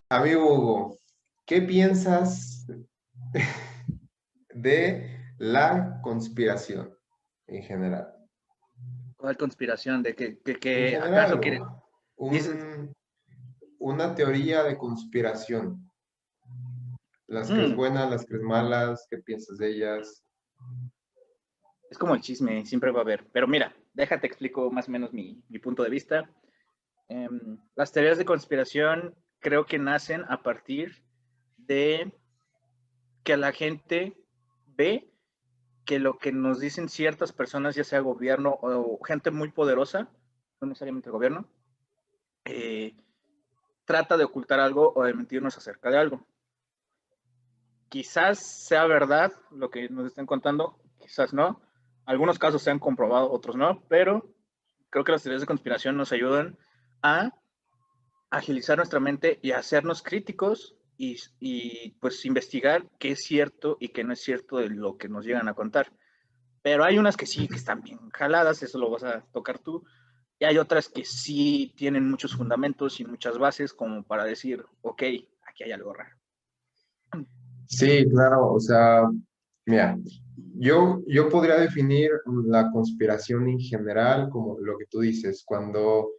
Amigo Hugo, ¿qué piensas de la conspiración en general? ¿Cuál conspiración? ¿De En que general, acaso quiere? ¿no? Dices, Una teoría de conspiración. Las crees mm, buenas, las crees malas, ¿qué piensas de ellas? es como el chisme, siempre va a haber. Pero mira, déjate explico más o menos mi punto de vista. Las teorías de conspiración creo que nacen a partir de que la gente ve que lo que nos dicen ciertas personas, ya sea gobierno o gente muy poderosa, no necesariamente el gobierno, eh, trata de ocultar algo o de mentirnos acerca de algo. Quizás sea verdad lo que nos están contando, quizás no. Algunos casos se han comprobado, otros no, pero creo que las teorías de conspiración nos ayudan a agilizar nuestra mente y a hacernos críticos pues investigar qué es cierto y qué no es cierto de lo que nos llegan a contar. Pero hay unas que sí, que están bien jaladas, eso lo vas a tocar tú, y hay otras que sí tienen muchos fundamentos y muchas bases como para decir, ok, aquí hay algo raro. Sí, claro, o sea, mira, yo podría definir la conspiración en general como lo que tú dices, cuando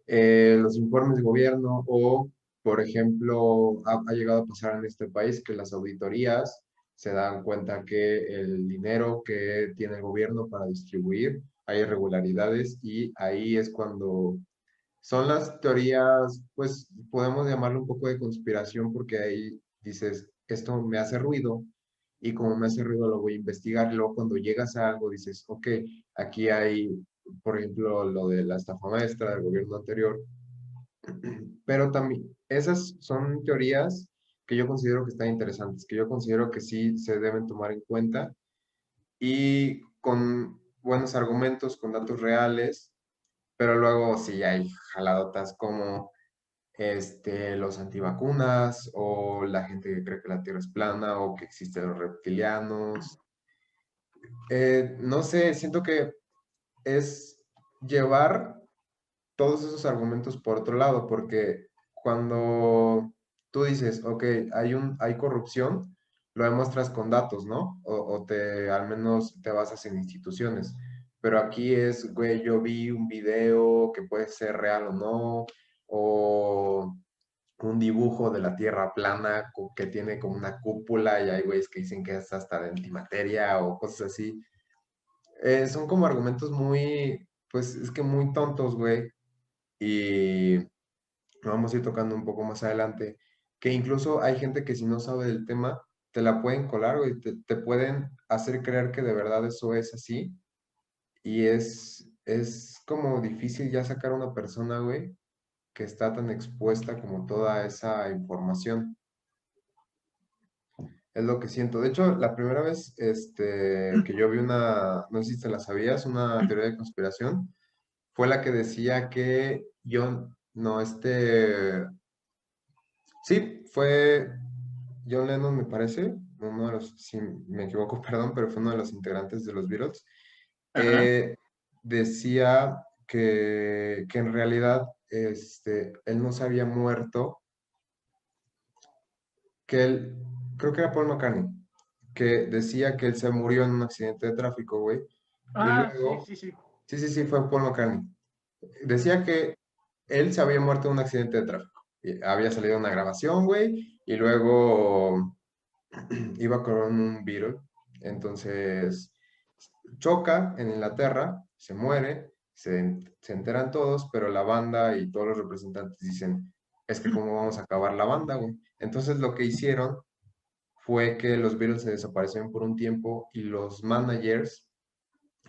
los informes de gobierno o, por ejemplo, ha llegado a pasar en este país que las auditorías se dan cuenta que el dinero que tiene el gobierno para distribuir hay irregularidades y ahí es cuando son las teorías, pues podemos llamarlo un poco de conspiración porque ahí dices, esto me hace ruido y como me hace ruido lo voy a investigar. Luego cuando llegas a algo dices, ok, aquí hay, por ejemplo, lo de la estafa maestra del gobierno anterior, pero también esas son teorías que yo considero que están interesantes, que yo considero que sí se deben tomar en cuenta y con buenos argumentos, con datos reales, pero luego sí hay jaladotas como los antivacunas o la gente que cree que la Tierra es plana o que existen los reptilianos. No sé, siento que es llevar todos esos argumentos por otro lado, porque cuando tú dices, ok, hay corrupción, lo demuestras con datos, ¿no? Al menos te basas en instituciones. Pero aquí es, güey, yo vi un video que puede ser real o no, o un dibujo de la Tierra plana que tiene como una cúpula y hay güeyes que dicen que es hasta de antimateria o cosas así. Son como argumentos muy, pues es que muy tontos, güey, y lo vamos a ir tocando un poco más adelante, que incluso hay gente que si no sabe del tema, te la pueden colar, güey, te pueden hacer creer que de verdad eso es así, y es como difícil ya sacar a una persona, güey, que está tan expuesta como toda esa información. Es lo que siento. De hecho, la primera vez que yo vi no sé si te la sabías, una teoría de conspiración, fue la que decía que John, no, sí, fue John Lennon, me parece, uno de los, si me equivoco, perdón, pero fue uno de los integrantes de los Beatles, Ajá. eh, decía que en realidad él no se había muerto, que él, creo que era Paul McCartney, que decía que él se murió en un accidente de tráfico, güey, y Ah, sí, luego, sí, sí. sí, sí, sí, fue Paul McCartney, decía que él se había muerto en un accidente de tráfico. Y había salido una grabación, güey, y luego iba con un Beatle. Entonces choca en Inglaterra, se muere, se enteran todos, pero la banda y todos los representantes dicen, es que cómo vamos a acabar la banda, güey. Entonces lo que hicieron fue que los Beatles se desaparecieron por un tiempo y los managers,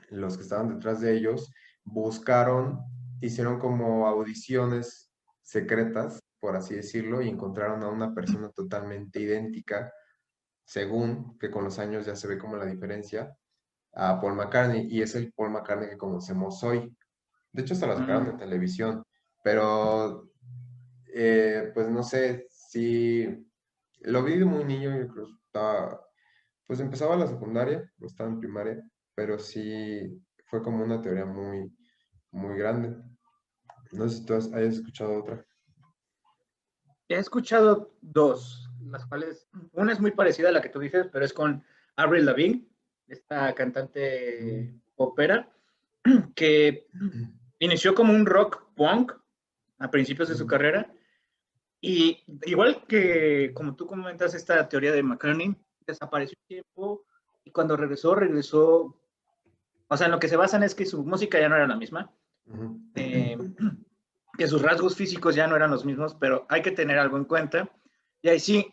los que estaban detrás de ellos, buscaron, hicieron como audiciones secretas, por así decirlo, y encontraron a una persona totalmente idéntica, según que con los años ya se ve como la diferencia, a Paul McCartney, y es el Paul McCartney que conocemos hoy. De hecho, hasta lo sacaron de Mm, televisión, pero pues no sé si lo vi de muy niño, yo creo que estaba, pues empezaba la secundaria, o estaba en primaria, pero sí fue como una teoría muy, muy grande. No sé si tú hayas escuchado otra. He escuchado dos, las cuales, una es muy parecida a la que tú dices, pero es con Avril Lavigne, esta cantante ópera, que inició como un rock punk a principios de su carrera, y igual que como tú comentas esta teoría de McCartney, desapareció un tiempo, y cuando regresó, o sea, en lo que se basan es que su música ya no era la misma, eh, que sus rasgos físicos ya no eran los mismos, pero hay que tener algo en cuenta, y ahí sí,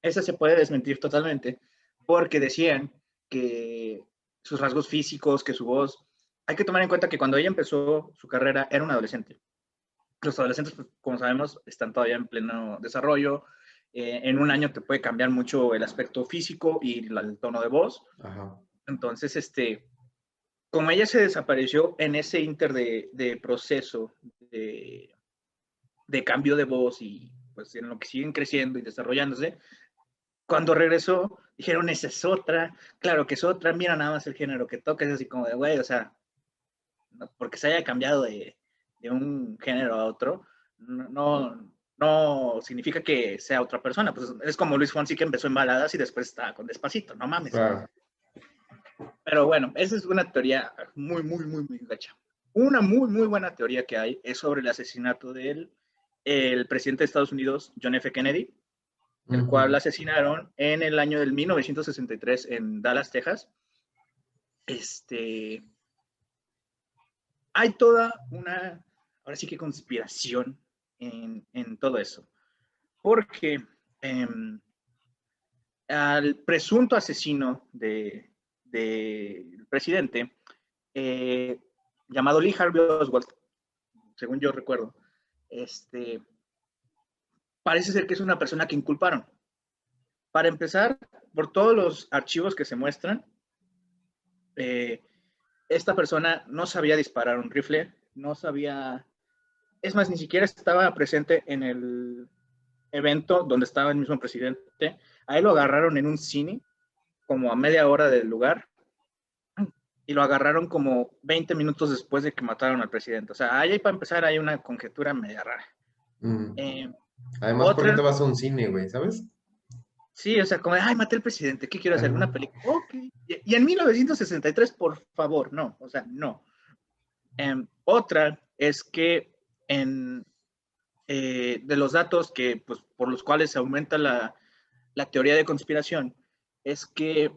esa se puede desmentir totalmente, porque decían que sus rasgos físicos, que su voz, hay que tomar en cuenta que cuando ella empezó su carrera era una adolescente. Los adolescentes, pues, como sabemos, están todavía en pleno desarrollo. En un año te puede cambiar mucho el aspecto físico y el tono de voz. Ajá. Entonces, como ella se desapareció en ese inter de proceso de cambio de voz y pues en lo que siguen creciendo y desarrollándose, cuando regresó, dijeron, esa es otra, claro que es otra, mira nada más el género que toca, es así como de, güey, o sea, no, porque se haya cambiado de un género a otro, no significa que sea otra persona, pues es como Luis Fonsi que empezó en baladas y después está con Despacito, no mames. Claro. Pero bueno, esa es una teoría muy gacha. Una muy buena teoría que hay es sobre el asesinato del el presidente de Estados Unidos, John F. Kennedy, el cual asesinaron en el año del 1963 en Dallas, Texas. Hay toda una, ahora sí que conspiración en todo eso, porque al presunto asesino del presidente, llamado Lee Harvey Oswald, según yo recuerdo, parece ser que es una persona que inculparon. Para empezar, por todos los archivos que se muestran, esta persona no sabía disparar un rifle, no sabía, es más, ni siquiera estaba presente en el evento donde estaba el mismo presidente. Ahí lo agarraron en un cine, como a media hora del lugar, y lo agarraron como 20 minutos después de que mataron al presidente. O sea, ahí para empezar hay una conjetura media rara. Además, ¿por qué te Otra, vas a un cine, güey? ¿Sabes? sí, o sea, como, ay, maté al presidente, ¿qué quiero hacer? Ajá. Una película. Ok. Y en 1963, por favor, no, o sea, no. Otra es que de los datos que, pues, por los cuales se aumenta la teoría de conspiración, es que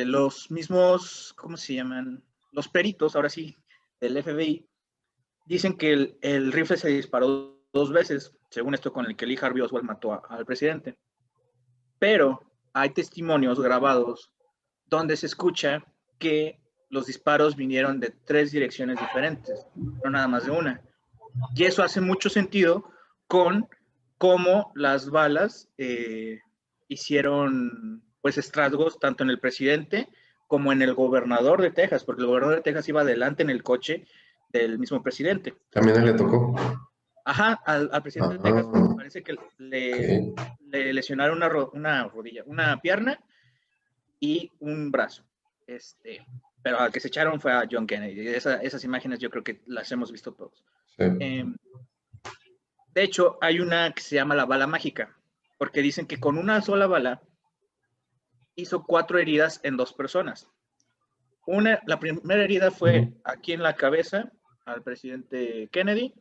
los mismos, ¿cómo se llaman? Los peritos, ahora sí, del FBI, dicen que el rifle se disparó 2 veces, según esto con el que Lee Harvey Oswald mató al presidente. Pero hay testimonios grabados donde se escucha que los disparos vinieron de 3 direcciones diferentes, no nada más de una. Y eso hace mucho sentido con cómo las balas hicieron pues estragos tanto en el presidente como en el gobernador de Texas, porque el gobernador de Texas iba adelante en el coche del mismo presidente. También él le tocó. Ajá, al presidente de Ajá. Texas parece que le lesionaron una rodilla, una pierna y un brazo. Pero al que se echaron fue a John Kennedy. Esas imágenes yo creo que las hemos visto todos. Sí. De hecho, hay una que se llama la bala mágica, porque dicen que con una sola bala hizo 4 heridas en 2 personas. La primera herida fue aquí en la cabeza al presidente Kennedy.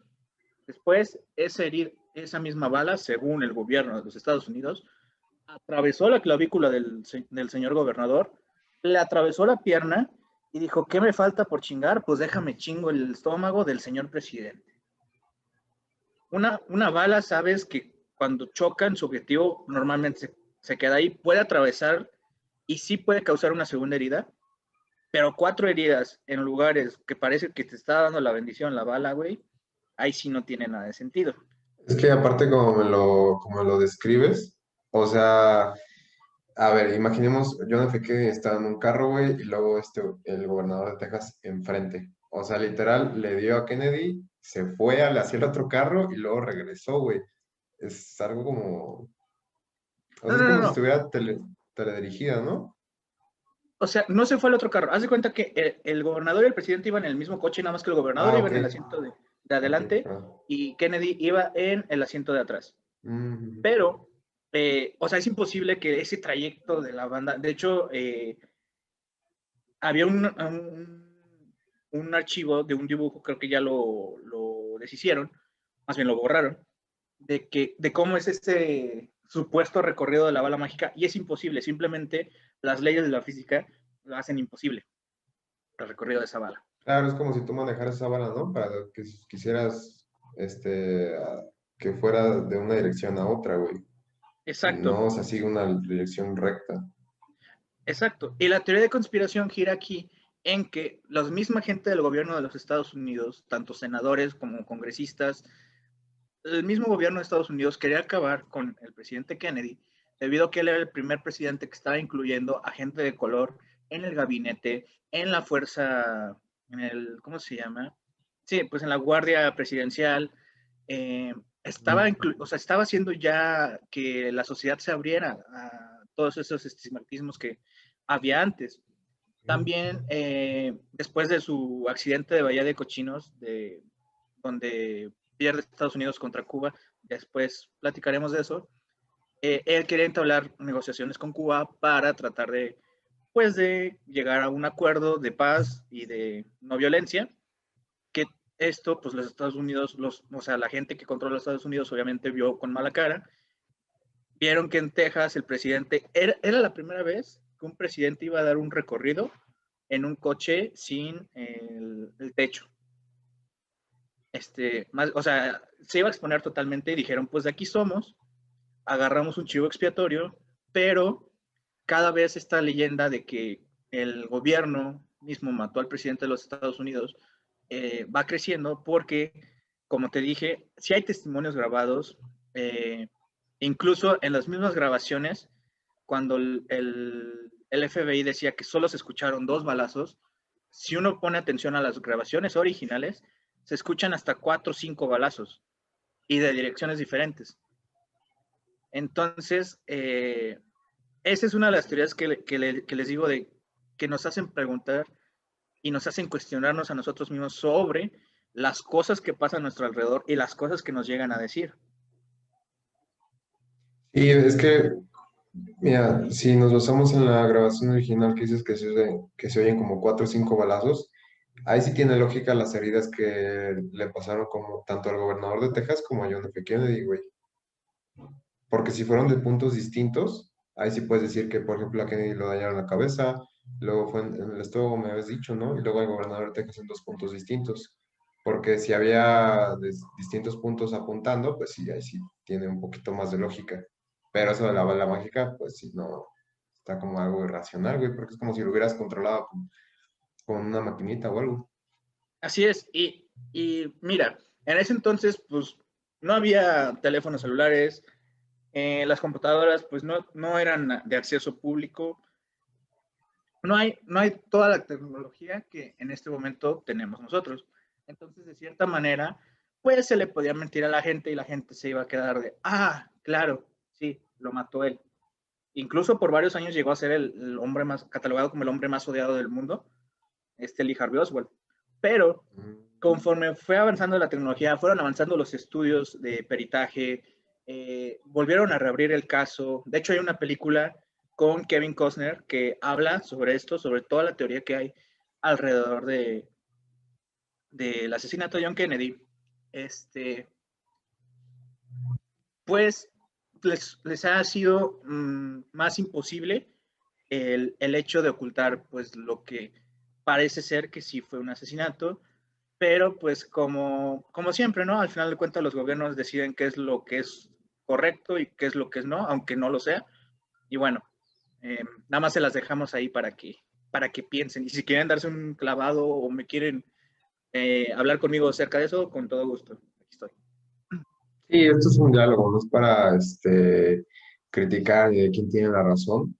Después, esa misma bala, según el gobierno de los Estados Unidos, atravesó la clavícula del señor gobernador, le atravesó la pierna y dijo, ¿qué me falta por chingar? Pues déjame chingo el estómago del señor presidente. Una bala, sabes que cuando chocan, su objetivo normalmente se queda ahí, puede atravesar y sí puede causar una segunda herida, pero 4 heridas en lugares que parece que te está dando la bendición la bala, güey, ahí sí no tiene nada de sentido. Es que aparte como lo describes, o sea, a ver, imaginemos, John F. Kennedy estaba en un carro, güey, y luego el gobernador de Texas enfrente. O sea, literal, le dio a Kennedy, se fue hacia el otro carro y luego regresó, güey. Es algo como, o sea, es como si No. estuviera teledirigida, ¿no? O sea, no se fue al otro carro. Haz de cuenta que el gobernador y el presidente iban en el mismo coche, nada más que el gobernador Ah, iba ok. en el asiento de Ok, adelante ah. y Kennedy iba en el asiento de atrás. Mm, Pero, o sea, es imposible que ese trayecto de la banda, de hecho, había un archivo de un dibujo, creo que ya lo deshicieron, más bien lo borraron, de cómo es este supuesto recorrido de la bala mágica, y es imposible, simplemente las leyes de la física lo hacen imposible, el recorrido de esa bala. claro, es como si tú manejaras esa bala, ¿no? Para que quisieras, que fuera de una dirección a otra, güey. Y Exacto, no, o sea, sigue una dirección recta. exacto. Y la teoría de conspiración gira aquí en que la misma gente del gobierno de los Estados Unidos, tanto senadores como congresistas, el mismo gobierno de Estados Unidos quería acabar con el presidente Kennedy debido a que él era el primer presidente que estaba incluyendo a gente de color en el gabinete, en la fuerza, en el, ¿cómo se llama? Sí, pues en la guardia presidencial. Estaba, Mm. o sea, estaba haciendo ya que la sociedad se abriera a todos esos estigmatismos que había antes. También, después de su accidente de Bahía de Cochinos, donde pierde Estados Unidos contra Cuba, después platicaremos de eso, él quería entablar negociaciones con Cuba para tratar de, pues, de llegar a un acuerdo de paz y de no violencia, que esto, pues los Estados Unidos, o sea, la gente que controla los Estados Unidos obviamente vio con mala cara. Vieron que en Texas el presidente, era la primera vez que un presidente iba a dar un recorrido en un coche sin el techo. Más, o sea, se iba a exponer totalmente y dijeron, pues de aquí somos, agarramos un chivo expiatorio, pero cada vez esta leyenda de que el gobierno mismo mató al presidente de los Estados Unidos va creciendo porque, como te dije, si hay testimonios grabados, incluso en las mismas grabaciones, cuando el FBI decía que solo se escucharon 2 balazos, si uno pone atención a las grabaciones originales, se escuchan hasta 4 o 5 balazos y de direcciones diferentes. Entonces, esa es una de las teorías que les digo de que nos hacen preguntar y nos hacen cuestionarnos a nosotros mismos sobre las cosas que pasan a nuestro alrededor y las cosas que nos llegan a decir. Y es que, mira, si nos basamos en la grabación original que dices que se oyen como 4 o 5 balazos, ahí sí tiene lógica las heridas que le pasaron como tanto al gobernador de Texas como a John F. Kennedy, güey. Porque si fueron de puntos distintos, ahí sí puedes decir que, por ejemplo, a Kennedy lo dañaron la cabeza, luego fue en el estómago, me habías dicho, ¿no? Y luego al gobernador de Texas en 2 puntos distintos. Porque si había distintos puntos apuntando, pues sí, ahí sí tiene un poquito más de lógica. Pero eso de la bala mágica, pues sí, no, está como algo irracional, güey, porque es como si lo hubieras controlado con una maquinita o algo. Así es, y mira, en ese entonces, pues no había teléfonos celulares, las computadoras, pues no eran de acceso público, no hay toda la tecnología que en este momento tenemos nosotros. Entonces, de cierta manera, pues se le podía mentir a la gente y la gente se iba a quedar de, claro, sí, lo mató él. Incluso por varios años llegó a ser el hombre más, catalogado como el hombre más odiado del mundo, Lee Harvey Oswald. Pero Mm. conforme fue avanzando la tecnología, fueron avanzando los estudios de peritaje, volvieron a reabrir el caso. De hecho, hay una película con Kevin Costner que habla sobre esto, sobre toda la teoría que hay alrededor del asesinato de John Kennedy. Pues les ha sido más imposible el hecho de ocultar pues lo que parece ser que sí fue un asesinato, pero pues como siempre, ¿no? Al final de cuentas los gobiernos deciden qué es lo que es correcto y qué es lo que es no, aunque no lo sea. Y bueno, nada más se las dejamos ahí para que piensen. Y si quieren darse un clavado o me quieren hablar conmigo acerca de eso, con todo gusto. Aquí estoy. Sí, esto es un diálogo, no es para criticar quién tiene la razón.